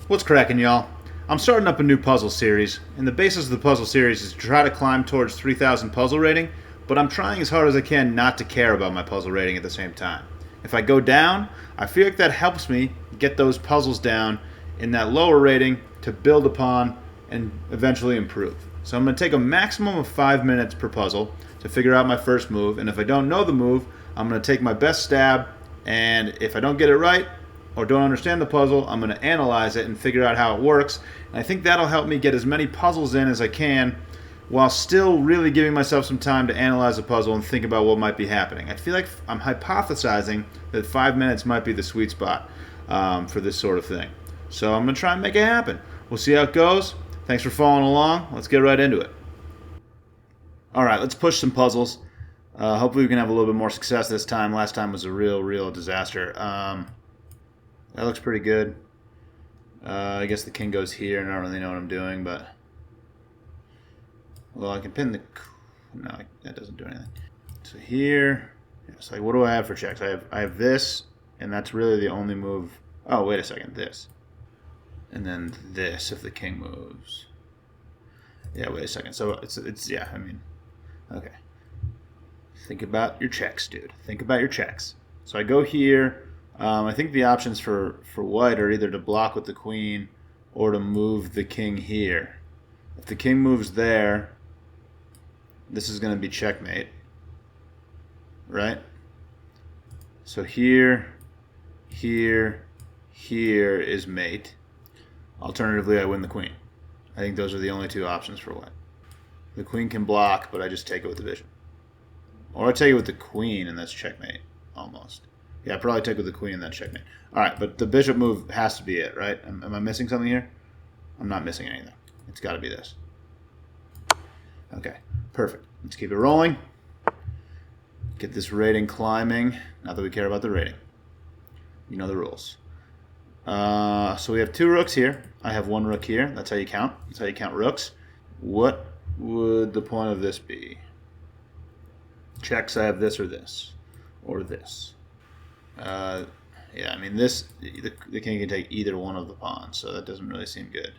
What's cracking, y'all? I'm starting up a new puzzle series, and the basis of the puzzle series is to try to climb towards 3,000 puzzle rating, but I'm trying as hard as I can not to care about my puzzle rating at the same time. If I go down, I feel like that helps me get those puzzles down in that lower rating to build upon and eventually improve. So I'm going to take a maximum of 5 minutes per puzzle to figure out my first move, and if I don't know the move, I'm going to take my best stab, and if I don't get it right, or don't understand the puzzle, I'm going to analyze it and figure out how it works. And I think that'll help me get as many puzzles in as I can while still really giving myself some time to analyze the puzzle and think about what might be happening. I feel like I'm hypothesizing that 5 minutes might be the sweet spot for this sort of thing. So I'm going to try and make it happen. We'll see how it goes. Thanks for following along. Let's get right into it. All right, let's push some puzzles. Hopefully we can have a little bit more success this time. Last time was a real disaster. That looks pretty good. I guess the king goes here, and I don't really know what I'm doing, but... Well, I can pin the... No, that doesn't do anything. So here... It's like, what do I have for checks? I have this, and that's really the only move... Oh, wait a second, this. And then this, if the king moves. Yeah, wait a second. So it's yeah, I mean... Okay. Think about your checks, dude. Think about your checks. So I go here... I think the options for white are either to block with the queen or to move the king here. If the king moves there, this is going to be checkmate, right? So here is mate. Alternatively, I win the queen. I think those are the only two options for white. The queen can block, but I just take it with the bishop. Or I take it with the queen, and that's checkmate, almost. Yeah, I probably take with the queen and then checkmate. All right, but the bishop move has to be it, right? Am I missing something here? I'm not missing anything. It's got to be this. Okay, perfect. Let's keep it rolling. Get this rating climbing. Not that we care about the rating. You know the rules. So we have two rooks here. I have one rook here. That's how you count. That's how you count rooks. What would the point of this be? Checks, I have this or this. Or this. Yeah, I mean the king can take either one of the pawns, so that doesn't really seem good.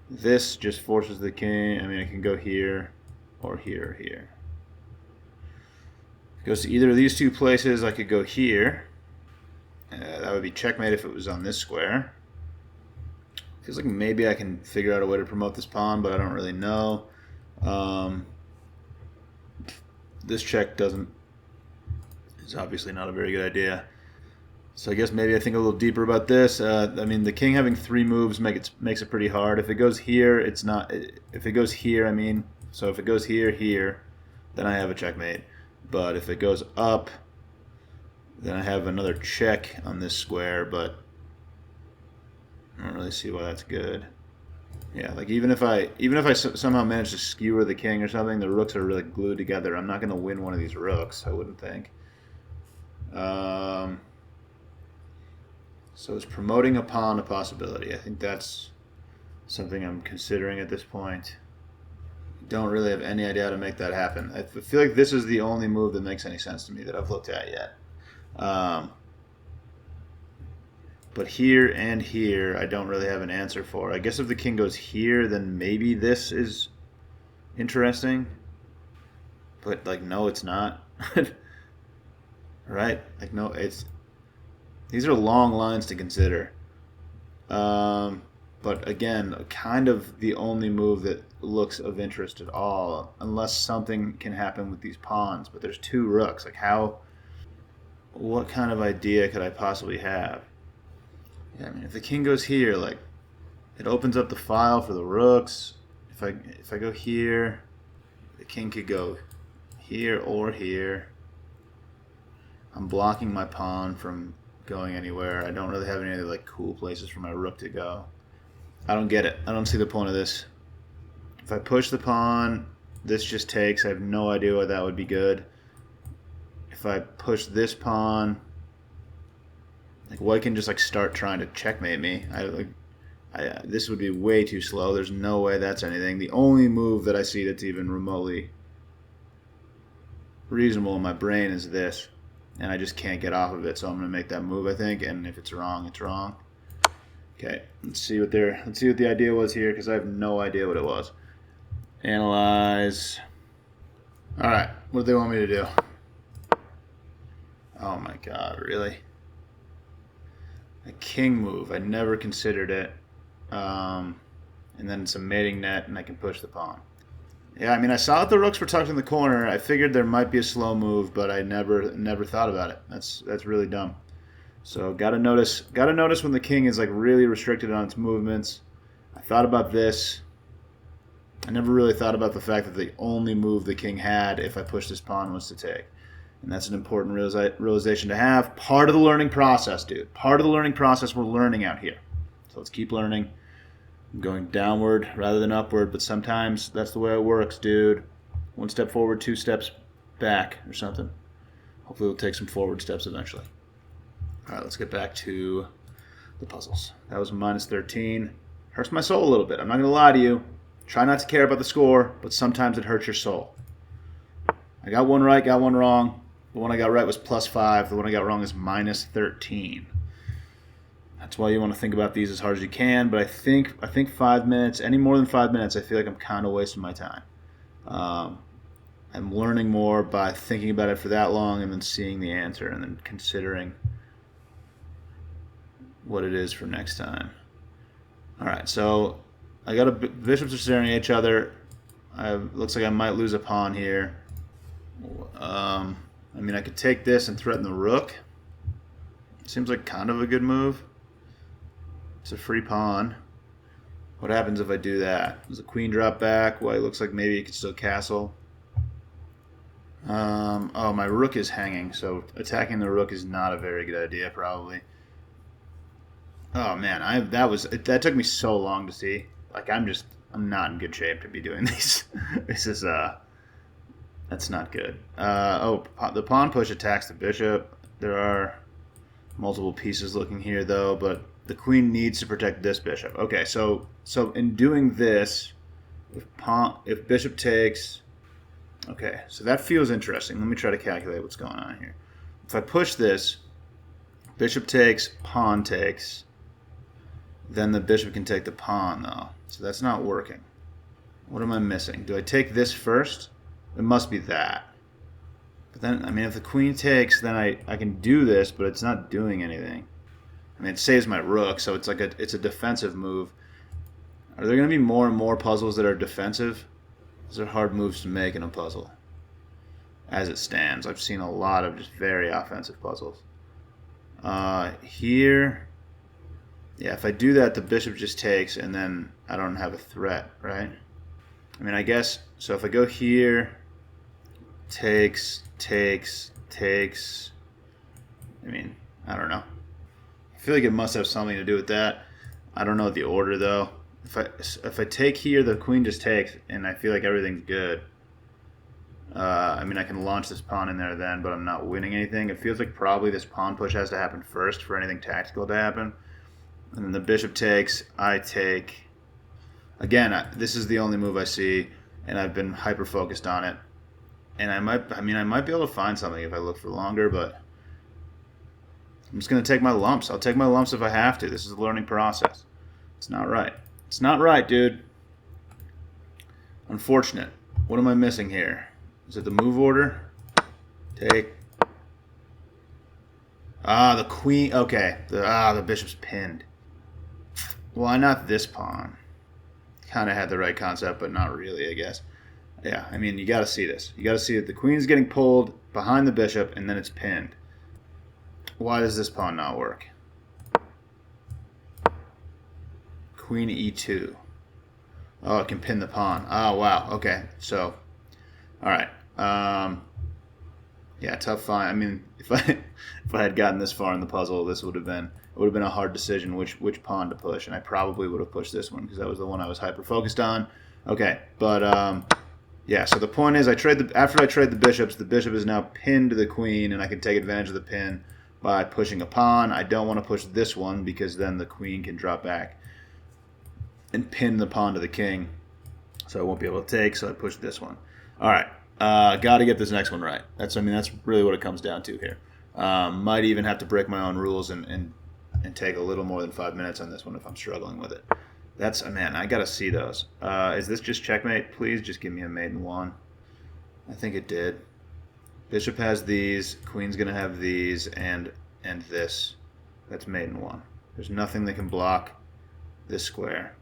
This just forces the king. I mean, I can go here, or here, or here. It goes to either of these two places. I could go here. That would be checkmate if it was on this square. Feels like maybe I can figure out a way to promote this pawn, but I don't really know. This check is obviously not a very good idea. So I guess maybe I think a little deeper about this. I mean, the king having three moves makes it pretty hard. If it goes here, it's not. If it goes here, I mean, so if it goes here, then I have a checkmate. But if it goes up, then I have another check on this square, but I don't really see why that's good. Yeah, like even if I somehow manage to skewer the king or something, the rooks are really glued together. I'm not going to win one of these rooks, I wouldn't think. So is promoting a pawn a possibility? I think that's something I'm considering at this point. Don't really have any idea how to make that happen. I feel like this is the only move that makes any sense to me that I've looked at yet. But here and here, I don't really have an answer for. I guess if the king goes here, then maybe this is interesting. But, like, no, it's not. Right? Like, no, it's... These are long lines to consider. But, again, kind of the only move that looks of interest at all, unless something can happen with these pawns. But there's two rooks. Like, how... What kind of idea could I possibly have? Yeah, I mean, if the king goes here, like, it opens up the file for the rooks. If I go here, the king could go here or here. I'm blocking my pawn from going anywhere. I don't really have any other, like, cool places for my rook to go. I don't get it. I don't see the point of this. If I push the pawn, this just takes. I have no idea why that would be good. If I push this pawn... Like, white can just, like, start trying to checkmate me. This would be way too slow. There's no way that's anything. The only move that I see that's even remotely reasonable in my brain is this. and I just can't get off of it. So I'm going to make that move, I think. And if it's wrong, it's wrong. Okay, let's see what the idea was here, because I have no idea what it was. Analyze. All right, what do they want me to do? Oh my God, really? A king move. I never considered it. And then it's a mating net, and I can push the pawn. Yeah, I mean, I saw that the rooks were tucked in the corner. I figured there might be a slow move, but I never thought about it. That's really dumb. So gotta notice when the king is like really restricted on its movements. I thought about this. I never really thought about the fact that the only move the king had if I pushed this pawn was to take. And that's an important realization to have. Part of the learning process, dude. Part of the learning process we're learning out here. So let's keep learning. I'm going downward rather than upward, but sometimes that's the way it works, dude. 1 step forward, 2 steps back or something. Hopefully we'll take some forward steps eventually. All right, let's get back to the puzzles. That was -13. Hurts my soul a little bit. I'm not going to lie to you. Try not to care about the score, but sometimes it hurts your soul. I got one right, got one wrong. The one I got right was +5. The one I got wrong is -13. That's why you want to think about these as hard as you can. But I think 5 minutes, any more than 5 minutes, I feel like I'm kind of wasting my time. I'm learning more by thinking about it for that long and then seeing the answer and then considering what it is for next time. All right, so I got bishops are staring at each other. Looks like I might lose a pawn here. I mean, I could take this and threaten the rook. Seems like kind of a good move. It's a free pawn. What happens if I do that? Does the queen drop back? Well, it looks like maybe it could still castle. Oh, my rook is hanging, so attacking the rook is not a very good idea, probably. Oh man, that took me so long to see. Like I'm not in good shape to be doing these. That's not good. The pawn push attacks the bishop. There are multiple pieces looking here though, but the queen needs to protect this bishop. Okay, so in doing this, if bishop takes, okay, so that feels interesting. Let me try to calculate what's going on here. If I push this, bishop takes, pawn takes, then the bishop can take the pawn though. So that's not working. What am I missing? Do I take this first? It must be that. But then, I mean, if the queen takes, then I can do this, but it's not doing anything. I mean, it saves my rook, so it's a defensive move. Are there going to be more and more puzzles that are defensive? Those are hard moves to make in a puzzle. As it stands, I've seen a lot of just very offensive puzzles. Here, yeah, if I do that, the bishop just takes, and then I don't have a threat, right? I mean, I guess, so if I go here, takes. I mean, I don't know. I feel like it must have something to do with that. I don't know the order though. If I take here, the queen just takes, and I feel like everything's good. I mean, I can launch this pawn in there then, but I'm not winning anything. It feels like probably this pawn push has to happen first for anything tactical to happen. And then the bishop takes, I take. Again, this is the only move I see, and I've been hyper focused on it. And I might be able to find something if I look for longer, but I'm just going to take my lumps. I'll take my lumps if I have to. This is a learning process. It's not right. It's not right, dude. Unfortunate. What am I missing here? Is it the move order? Take. The queen. Okay. The bishop's pinned. Why not this pawn? Kind of had the right concept, but not really, I guess. Yeah, I mean, you got to see this. You got to see that the queen's getting pulled behind the bishop, and then it's pinned. Why does this pawn not work? Queen e2. Oh, it can pin the pawn. Oh, wow. Okay, so, all right. Yeah, tough find. I mean, if I had gotten this far in the puzzle, this would have been a hard decision which pawn to push, and I probably would have pushed this one because that was the one I was hyper focused on. Okay, but yeah. So the point is, after I trade the bishops, the bishop is now pinned to the queen, and I can take advantage of the pin by pushing a pawn. I don't want to push this one because then the queen can drop back and pin the pawn to the king, so I won't be able to take. So I push this one. All right. Got to get this next one right. That's really what it comes down to here. Might even have to break my own rules and take a little more than 5 minutes on this one if I'm struggling with it. That's, man, I gotta see those. Is this just checkmate? Please just give me a mate in one. I think it did. Bishop has these, queen's gonna have these, and this. That's mate in one. There's nothing that can block this square.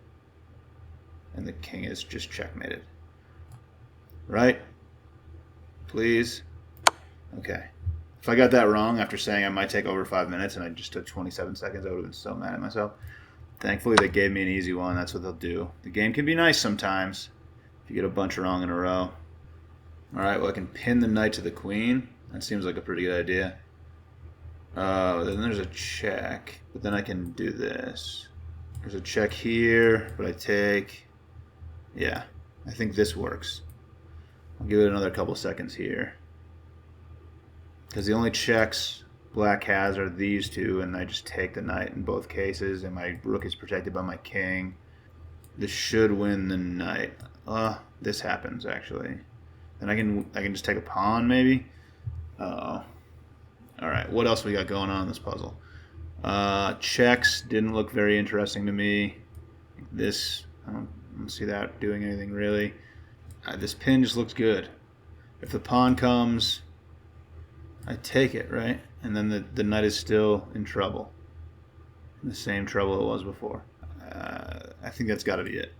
And the king is just checkmated. Right? Please? Okay. If I got that wrong after saying I might take over 5 minutes and I just took 27 seconds, I would have been so mad at myself. Thankfully, they gave me an easy one. That's what they'll do. The game can be nice sometimes if you get a bunch wrong in a row. All right, well, I can pin the knight to the queen. That seems like a pretty good idea. Then there's a check, but then I can do this. There's a check here, but I take... Yeah, I think this works. I'll give it another couple seconds here. Because the only checks black has are these two, and I just take the knight in both cases, and my rook is protected by my king. This should win the knight. This happens, actually. Then I can just take a pawn, maybe? Uh-oh. Alright, what else we got going on in this puzzle? Checks didn't look very interesting to me. This, I don't see that doing anything really. This pin just looks good. If the pawn comes, I take it, right? And then the knight is still in trouble. In the same trouble it was before. I think that's got to be it.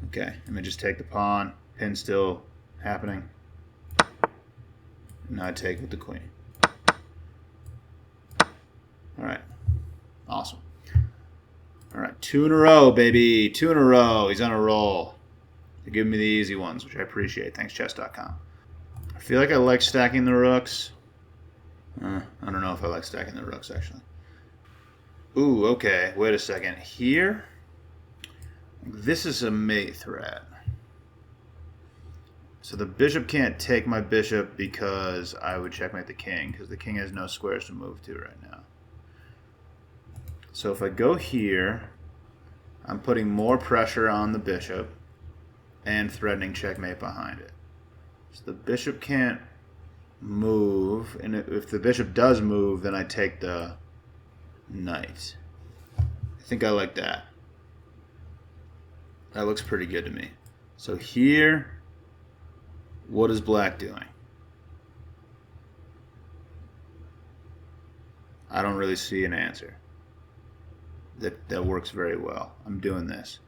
Okay, I'm going to just take the pawn. Pin still happening. Now I take with the queen. Alright. Awesome. Alright, 2 in a row, baby. 2 in a row. He's on a roll. They're giving me the easy ones, which I appreciate. Thanks, chess.com. I feel like I like stacking the rooks. I don't know if I like stacking the rooks, actually. Ooh, okay. Wait a second. Here, this is a mate threat. So the bishop can't take my bishop because I would checkmate the king, because the king has no squares to move to right now. So if I go here, I'm putting more pressure on the bishop and threatening checkmate behind it. So the bishop can't move, and if the bishop does move, then I take the knight. I think I like that. That looks pretty good to me. So here, what is black doing? I don't really see an answer that works very well. I'm doing this.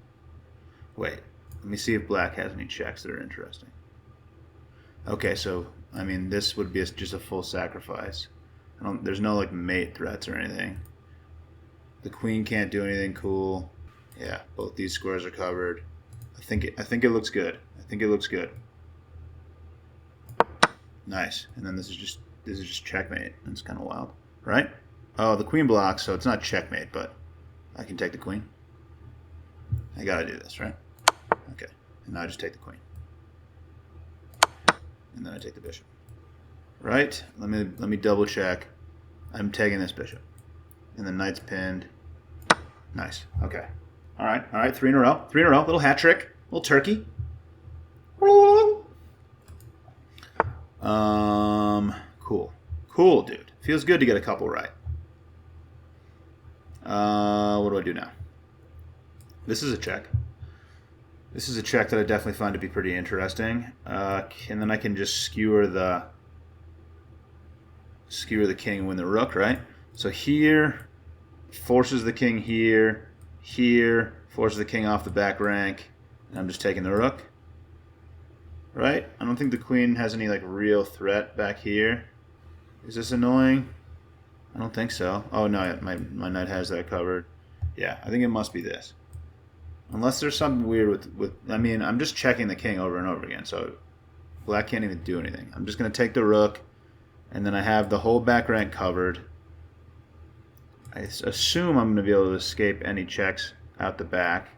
Wait, let me see if black has any checks that are interesting. Okay, so I mean, this would be just a full sacrifice. There's no like mate threats or anything. The queen can't do anything cool. Yeah, both these squares are covered. I think it looks good. I think it looks good. Nice. And then this is just checkmate. It's kind of wild, right? Oh, the queen blocks, so it's not checkmate, but I can take the queen. I gotta do this, right? Okay. And now I just take the queen. And then I take the bishop. Right? Let me double check. I'm taking this bishop. And the knight's pinned. Nice. Okay. All right. 3 in a row. 3 in a row. Little hat trick. Little turkey. Cool. Cool, dude. Feels good to get a couple right. What do I do now? This is a check. This is a check that I definitely find to be pretty interesting. And then I can just skewer the king and win the rook, right? So here forces the king here, here forces the king off the back rank, and I'm just taking the rook. Right? I don't think the queen has any like real threat back here. Is this annoying? I don't think so. Oh no, my knight has that covered. Yeah, I think it must be this. Unless there's something weird with I mean, I'm just checking the king over and over again, so black can't even do anything. I'm just going to take the rook, and then I have the whole back rank covered. I assume I'm going to be able to escape any checks out the back.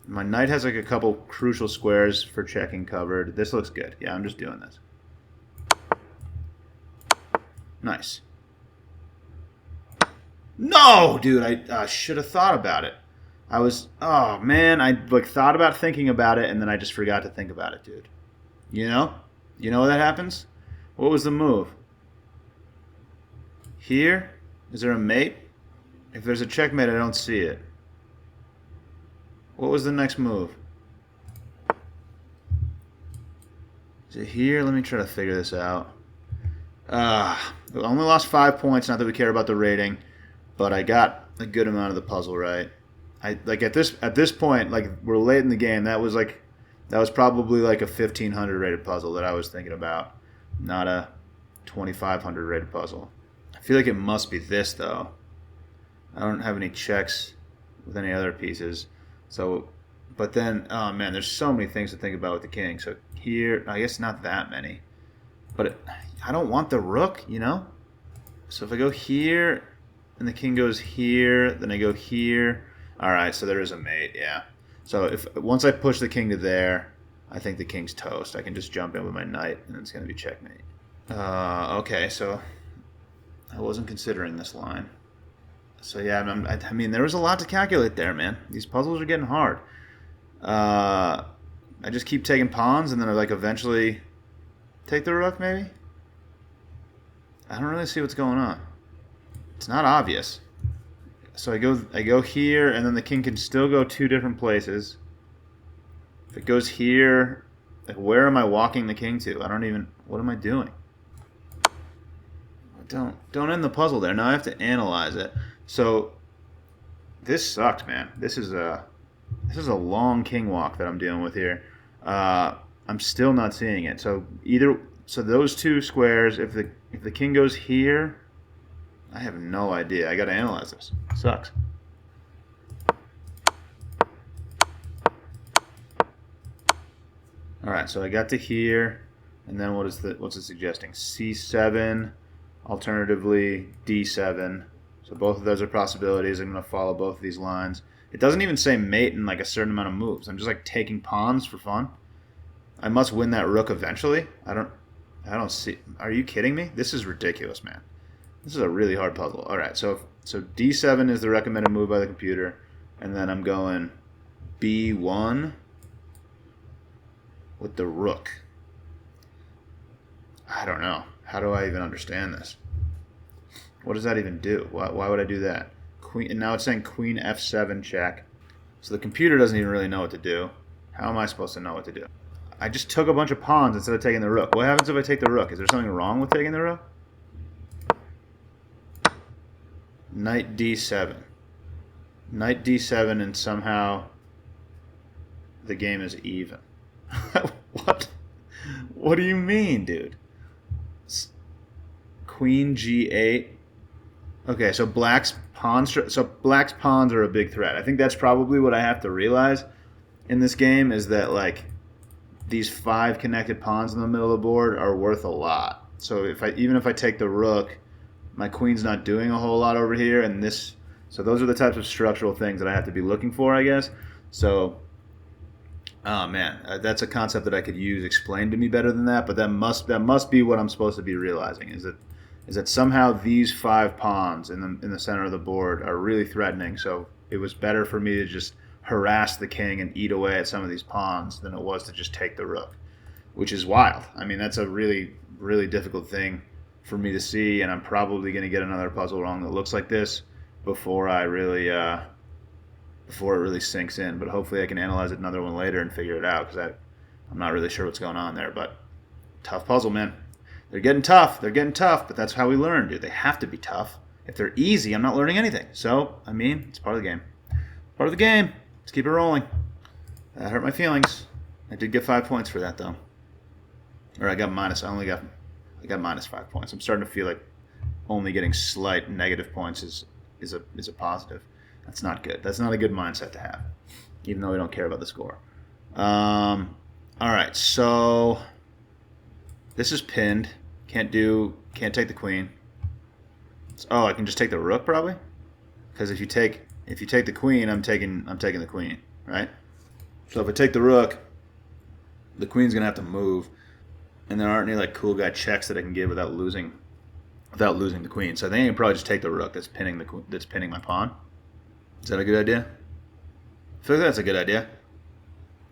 My knight has like a couple crucial squares for checking covered. This looks good. Yeah, I'm just doing this. Nice. No, dude, I should have thought about it. Oh man, I like thought about thinking about it, and then I just forgot to think about it, dude. You know? You know what that happens? What was the move? Here? Is there a mate? If there's a checkmate, I don't see it. What was the next move? Is it here? Let me try to figure this out. I only lost 5 points. Not that we care about the rating, but I got a good amount of the puzzle right. I like at this point, like we're late in the game. That was probably like a 1500 rated puzzle that I was thinking about, not a 2500 rated puzzle. I feel like it must be this though. I don't have any checks with any other pieces, so. But then, oh man, there's so many things to think about with the king. So here, I guess not that many, but I don't want the rook, you know. So if I go here, and the king goes here, then I go here. All right, so there is a mate, yeah. So if once I push the king to there, I think the king's toast. I can just jump in with my knight, and it's going to be checkmate. Okay, so I wasn't considering this line. So yeah, I mean, there was a lot to calculate there, man. These puzzles are getting hard. I just keep taking pawns, and then I like eventually take the rook, maybe? I don't really see what's going on. It's not obvious. So I go here, and then the king can still go 2 different places. If it goes here, like where am I walking the king to? I don't even. What am I doing? Don't end the puzzle there. Now I have to analyze it. So this sucked, man. This is a long king walk that I'm dealing with here. I'm still not seeing it. So those 2 squares. If the king goes here, I have no idea. I got to analyze this. It sucks. All right, so I got to here, and then what's it suggesting? C7, alternatively D7. So both of those are possibilities. I'm going to follow both of these lines. It doesn't even say mate in like a certain amount of moves. I'm just like taking pawns for fun. I must win that rook eventually. I don't see. Are you kidding me? This is ridiculous, man. This is a really hard puzzle. All right, so D7 is the recommended move by the computer, and then I'm going B1 with the rook. I don't know. How do I even understand this? What does that even do? Why would I do that? Queen, and now it's saying Queen F7 check. So the computer doesn't even really know what to do. How am I supposed to know what to do? I just took a bunch of pawns instead of taking the rook. What happens if I take the rook? Is there something wrong with taking the rook? Knight D7. Knight D7, and somehow the game is even. What? What do you mean, dude? Queen G8. Okay, so black's pawns are a big threat. I think that's probably what I have to realize in this game is that like these 5 connected pawns in the middle of the board are worth a lot. So even if I take the rook, my queen's not doing a whole lot over here, and this. So those are the types of structural things that I have to be looking for, I guess. So, oh man, that's a concept that I could use explained to me better than that. But that must be what I'm supposed to be realizing is that somehow these 5 pawns in the center of the board are really threatening. So it was better for me to just harass the king and eat away at some of these pawns than it was to just take the rook, which is wild. I mean, that's a really, really difficult thing for me to see, and I'm probably going to get another puzzle wrong that looks like this before it really sinks in. But hopefully I can analyze another one later and figure it out, because I'm not really sure what's going on there. But tough puzzle, man. They're getting tough, but that's how we learn, dude. They have to be tough. If they're easy, I'm not learning anything. So, I mean, it's part of the game. Part of the game. Let's keep it rolling. That hurt my feelings. I did get 5 points for that, though. Or I got minus. I got minus 5 points. I'm starting to feel like only getting slight negative points is a positive. That's not good. That's not a good mindset to have, even though we don't care about the score. All right, so this is pinned. Can't take the queen. Oh, I can just take the rook probably, because if you take the queen, I'm taking the queen, right? So if I take the rook, the queen's gonna have to move, and there aren't any like cool guy checks that I can give without losing the queen. So I think I can probably just take the rook that's pinning my pawn. Is that a good idea? I feel like that's a good idea.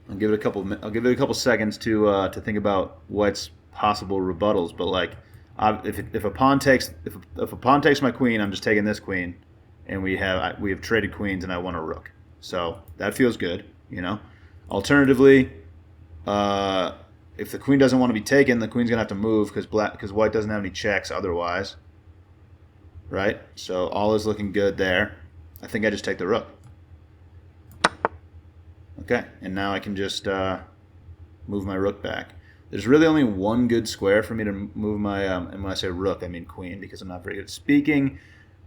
I'll give it a couple seconds to think about what's possible rebuttals, but like If a pawn takes if a pawn takes my queen, I'm just taking this queen, and we have traded queens, and I won a rook. So that feels good, you know. Alternatively, if the queen doesn't want to be taken, the queen's gonna have to move because white doesn't have any checks otherwise, right? So all is looking good there. I think I just take the rook. Okay, and now I can just move my rook back. There's really only one good square for me to move my, and when I say rook, I mean queen, because I'm not very good at speaking.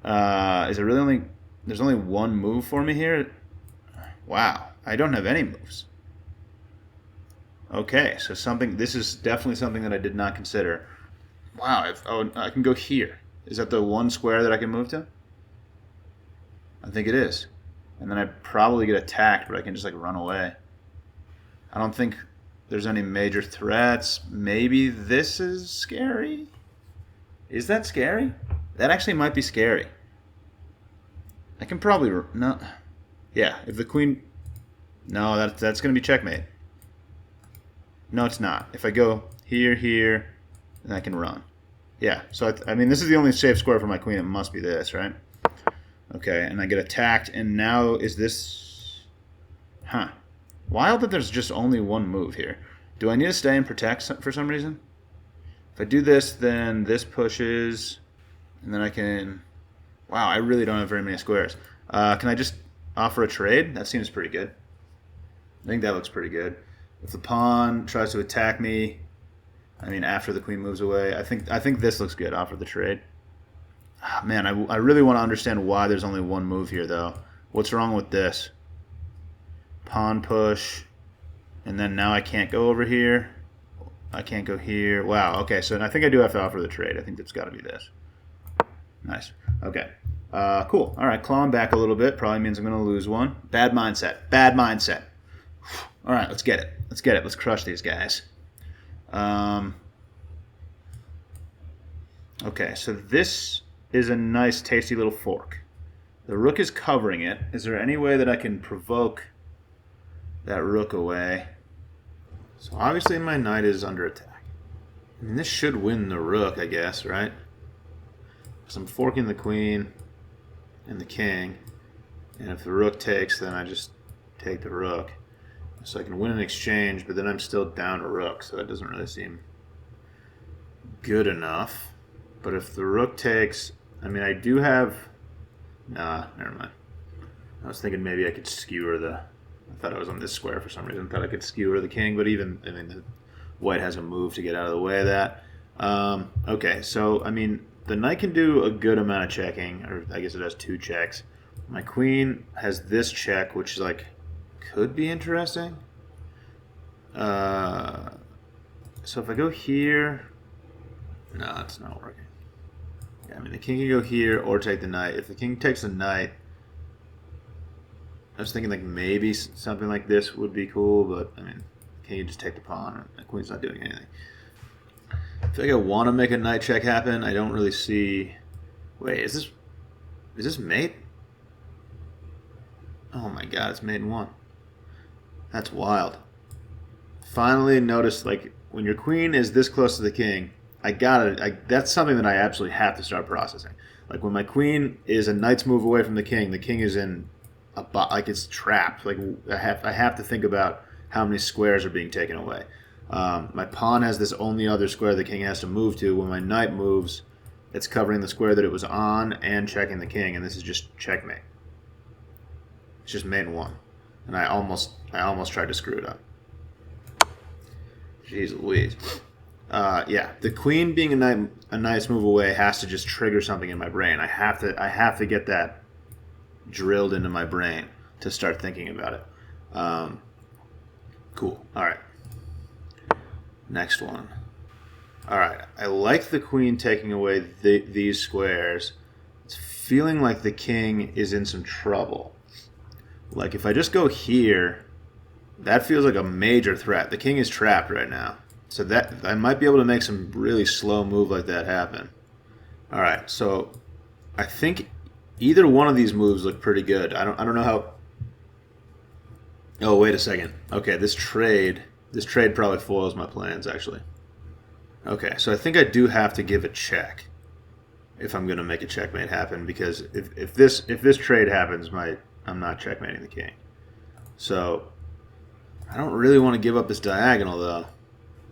Is it really only, there's only one move for me here? Wow, I don't have any moves. Okay, so this is definitely something that I did not consider. Wow, I can go here. Is that the one square that I can move to? I think it is. And then I probably get attacked, but I can just like run away. I don't think there's any major threats. Maybe this is scary. Is that scary? That actually might be scary. I can probably no. Yeah, if the queen. No, that's gonna be checkmate. No, it's not. If I go here, then I can run. Yeah. So I mean, this is the only safe square for my queen. It must be this, right? Okay, and I get attacked, and now is this... Huh. Wild that there's just only one move here. Do I need to stay and protect for some reason? If I do this, then this pushes, and then I can... Wow, I really don't have very many squares. Can I just offer a trade? That seems pretty good. I think that looks pretty good. If the pawn tries to attack me, I mean, after the queen moves away, I think this looks good, offer the trade. Oh, man, I really want to understand why there's only one move here, though. What's wrong with this? Pawn push, and then now I can't go over here. I can't go here. Wow, okay, so I think I do have to offer the trade. I think it's got to be this. Nice. Okay. Cool. All right, clawing back a little bit probably means I'm going to lose one. Bad mindset. Bad mindset. All right, let's get it. Let's get it. Let's crush these guys. Okay, so this is a nice, tasty little fork. The rook is covering it. Is there any way that I can provoke that rook away? So obviously my knight is under attack. I mean, this should win the rook, I guess, right? Because I'm forking the queen and the king. And if the rook takes, then I just take the rook. So I can win an exchange, but then I'm still down a rook, so that doesn't really seem good enough. But if the rook takes... I mean, I do have... Nah, never mind. I was thinking maybe I could skewer the... I thought I was on this square for some reason. I thought I could skewer the king, but even... I mean, the white has a move to get out of the way of that. Okay, so, I mean, the knight can do a good amount of checking, or I guess it has 2 checks. My queen has this check, which, like, could be interesting. So if I go here... No, it's not working. I mean, the king can go here or take the knight. If the king takes the knight, I was thinking like maybe something like this would be cool, but I mean, king can just take the pawn. The queen's not doing anything. I feel like I want to make a knight check happen. I don't really see. Wait, is this mate? Oh my god, it's mate in 1. That's wild. Finally noticed, like, when your queen is this close to the king, that's something that I absolutely have to start processing. Like, when my queen is a knight's move away from the king is in like, it's trapped. Like, I have to think about how many squares are being taken away. My pawn has this only other square the king has to move to. When my knight moves, it's covering the square that it was on and checking the king, and this is just checkmate. It's just mate in 1. And I almost tried to screw it up. Jeez Louise. Yeah, the queen being a nice move away has to just trigger something in my brain. I have to get that drilled into my brain to start thinking about it. Cool. All right. Next one. All right. I like the queen taking away these squares. It's feeling like the king is in some trouble. Like, if I just go here, that feels like a major threat. The king is trapped right now. So that I might be able to make some really slow move like that happen. All right, so I think either one of these moves look pretty good. I don't know how. Oh, wait a second. Okay, this trade probably foils my plans actually. Okay, so I think I do have to give a check if I'm going to make a checkmate happen, because if this trade happens, I'm not checkmating the king. So I don't really want to give up this diagonal though.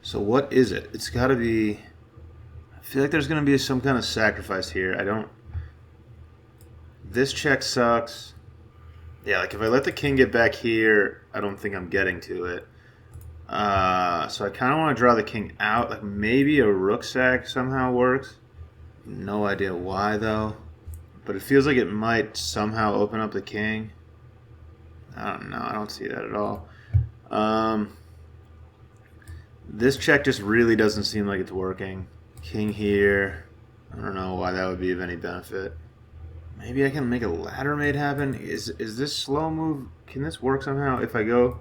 So what is it? It's got to be. I feel like there's going to be some kind of sacrifice here. I don't. This check sucks. Yeah, like if I let the king get back here, I don't think I'm getting to it. So I kind of want to draw the king out. Like maybe a rook sack somehow works. No idea why though. But it feels like it might somehow open up the king. I don't know. I don't see that at all. This check just really doesn't seem like it's working. King here. I don't know why that would be of any benefit. Maybe I can make a ladder mate happen. Is this slow move? Can this work somehow if I go?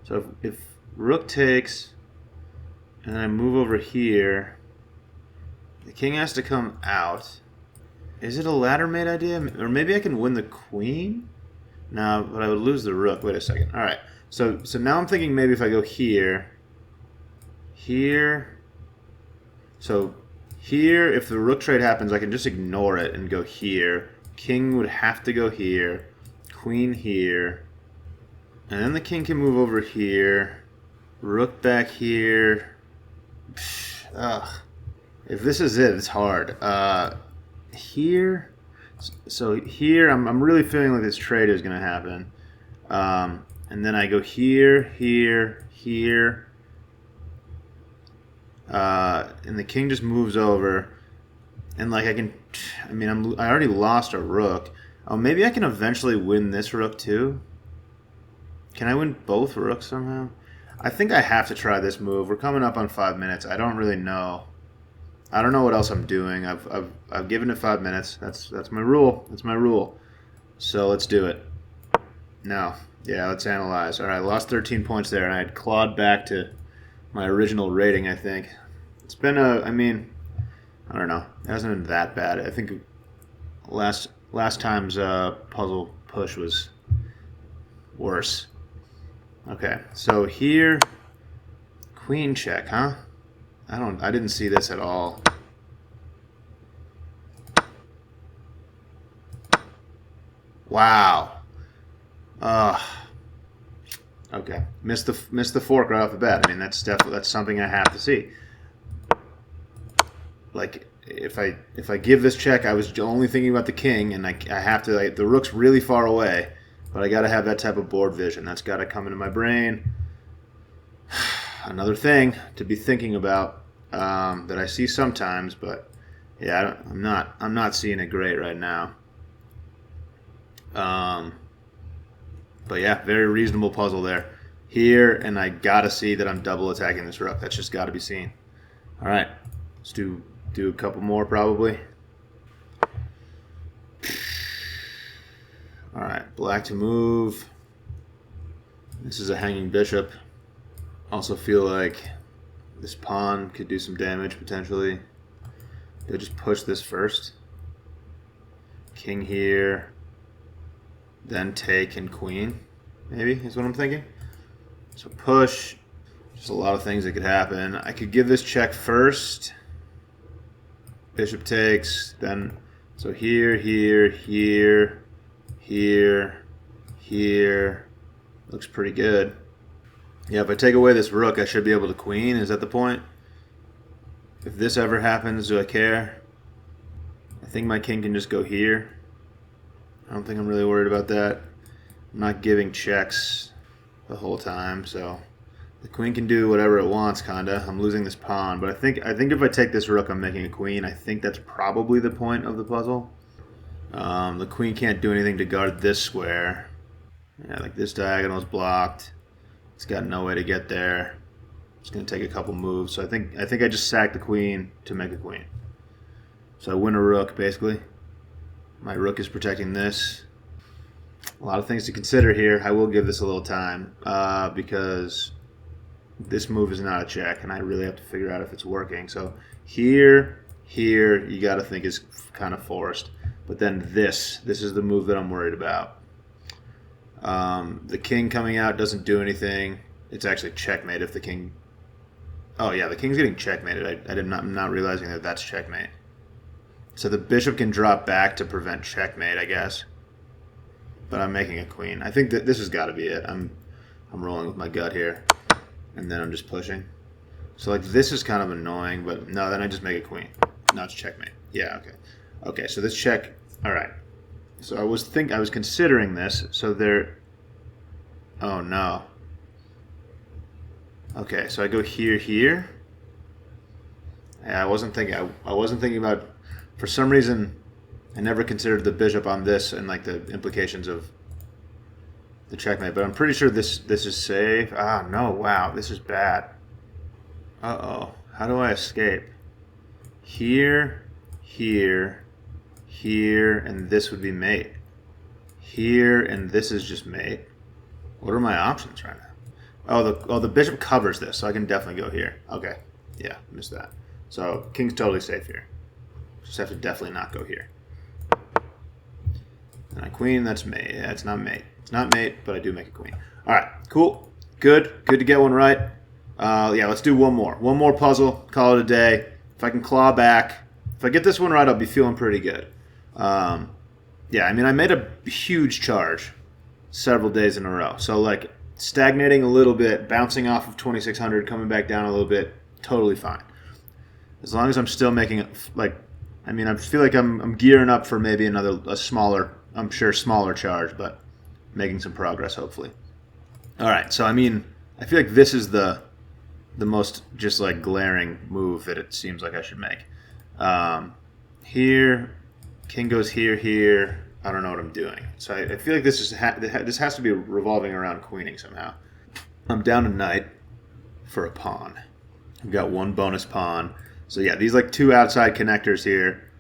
So if rook takes and I move over here, the king has to come out. Is it a ladder mate idea? Or maybe I can win the queen? No, but I would lose the rook. Wait a second. All right. So now I'm thinking maybe if I go here, here. So here, if the rook trade happens, I can just ignore it and go here. King would have to go here. Queen here. And then the king can move over here. Rook back here. Ugh. If this is it, it's hard. Here. So here, I'm really feeling like this trade is going to happen. And then I go here, here, here. And the king just moves over. And like I already lost a rook. Oh, maybe I can eventually win this rook too. Can I win both rooks somehow? I think I have to try this move. We're coming up on 5 minutes. I don't really know. I don't know what else I'm doing. I've given it 5 minutes. That's my rule. That's my rule. So let's do it. Now, yeah, let's analyze. All right, I lost 13 points there, and I had clawed back to my original rating, I think. It's been I don't know. It hasn't been that bad. I think last time's puzzle push was worse. Okay, so here, queen check, huh? I didn't see this at all. Wow. Okay. Missed the fork right off the bat. I mean, that's something I have to see. Like if I give this check, I was only thinking about the king, and I have to, like, the rook's really far away, but I got to have that type of board vision. That's got to come into my brain. Another thing to be thinking about that I see sometimes, but yeah, I'm not seeing it great right now. But yeah, very reasonable puzzle there. Here, and I gotta see that I'm double attacking this rook. That's just got to be seen. All right, let's do a couple more probably. All right, black to move. This is a hanging bishop. Also feel like this pawn could do some damage potentially. Do I just push this first? King here, then take and queen, maybe is what I'm thinking. So push. Just a lot of things that could happen. I could give this check first. Bishop takes, then so here, here, here, here, here. Looks pretty good. Yeah, if I take away this rook, I should be able to queen. Is that the point? If this ever happens, do I care? I think my king can just go here. I don't think I'm really worried about that. I'm not giving checks the whole time, so the queen can do whatever it wants, kinda. I'm losing this pawn, but I think if I take this rook, I'm making a queen. I think that's probably the point of the puzzle. The queen can't do anything to guard this square. Yeah, like this diagonal is blocked. It's got no way to get there. It's going to take a couple moves. So I think I just sack the queen to make a queen. So I win a rook, basically. My rook is protecting this. A lot of things to consider here. I will give this a little time because this move is not a check, and I really have to figure out if it's working. So here, you got to think is kind of forced. But then this is the move that I'm worried about. The king coming out doesn't do anything. It's actually checkmate if the king Oh yeah, the king's getting checkmated. I'm not realizing that that's checkmate. So the bishop can drop back to prevent checkmate, I guess. But I'm making a queen. I think that this has got to be it. I'm rolling with my gut here, and then I'm just pushing. So like this is kind of annoying, but no, then I just make a queen. Now it's checkmate. Yeah, okay. Okay, so this check. All right. So I was considering this. So there. Oh no. Okay, so I go here. Yeah, I wasn't thinking about. For some reason, I never considered the bishop on this and like the implications of the checkmate. But I'm pretty sure this is safe. Ah no! Wow, this is bad. Uh-oh. How do I escape? Here, and this would be mate. Here, and this is just mate. What are my options right now? Oh, the bishop covers this, so I can definitely go here. Okay. Yeah, missed that. So, king's totally safe here. Just have to definitely not go here. And a queen, that's mate. Yeah, it's not mate. It's not mate, but I do make a queen. All right, cool. Good to get one right. Yeah, let's do one more. One more puzzle, call it a day. If I can claw back, if I get this one right, I'll be feeling pretty good. Yeah, I mean, I made a huge charge several days in a row. So, like, stagnating a little bit, bouncing off of 2,600, coming back down a little bit, totally fine. As long as I'm still making it, like, I mean, I feel like I'm gearing up for maybe a smaller charge, but making some progress, hopefully. All right, so, I mean, I feel like this is the most just like glaring move that it seems like I should make. Here, king goes here. I don't know what I'm doing. So I feel like this has to be revolving around queening somehow. I'm down a knight for a pawn. I've got one bonus pawn. So yeah, these like two outside connectors here.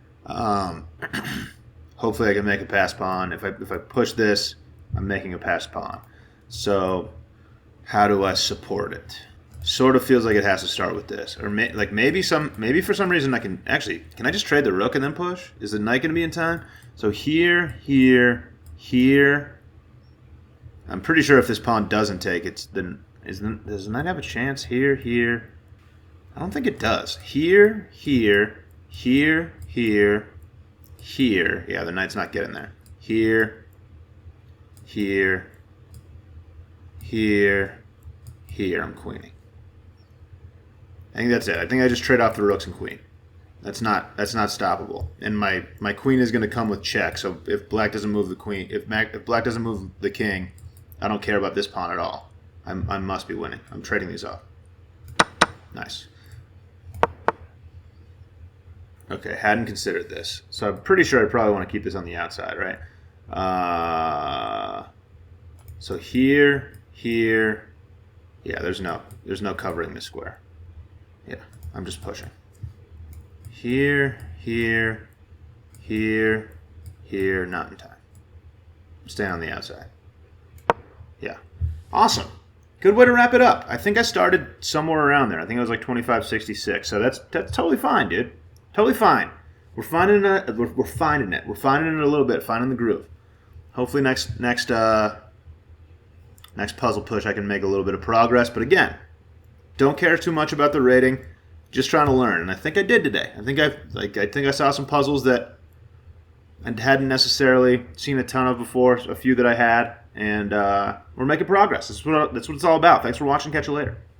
Hopefully I can make a pass pawn. If I push this, I'm making a pass pawn. So how do I support it? Sort of feels like it has to start with this, or maybe for some reason I can actually. Can I just trade the rook and then push? Is the knight going to be in time? So here. I'm pretty sure if this pawn doesn't take, does the knight have a chance? Here. I don't think it does. Here. Yeah, the knight's not getting there. Here. I'm queening. I think that's it. I think I just trade off the rooks and queen. That's not stoppable. And my queen is going to come with check. So if black doesn't move the queen, if black doesn't move the king, I don't care about this pawn at all. I must be winning. I'm trading these off. Nice. Okay, hadn't considered this. So I'm pretty sure I probably want to keep this on the outside, right? So here. Yeah, there's no covering this square. Yeah, I'm just pushing. Here, not in time. I'm staying on the outside. Yeah. Awesome. Good way to wrap it up. I think I started somewhere around there. I think it was like 25.66. So that's totally fine, dude. Totally fine. We're finding it. We're finding it. We're finding it a little bit. Finding the groove. Hopefully next puzzle push I can make a little bit of progress. But again, don't care too much about the rating. Just trying to learn, and I think I did today. I think I saw some puzzles that I hadn't necessarily seen a ton of before. A few that I had, and we're making progress. That's what it's all about. Thanks for watching. Catch you later.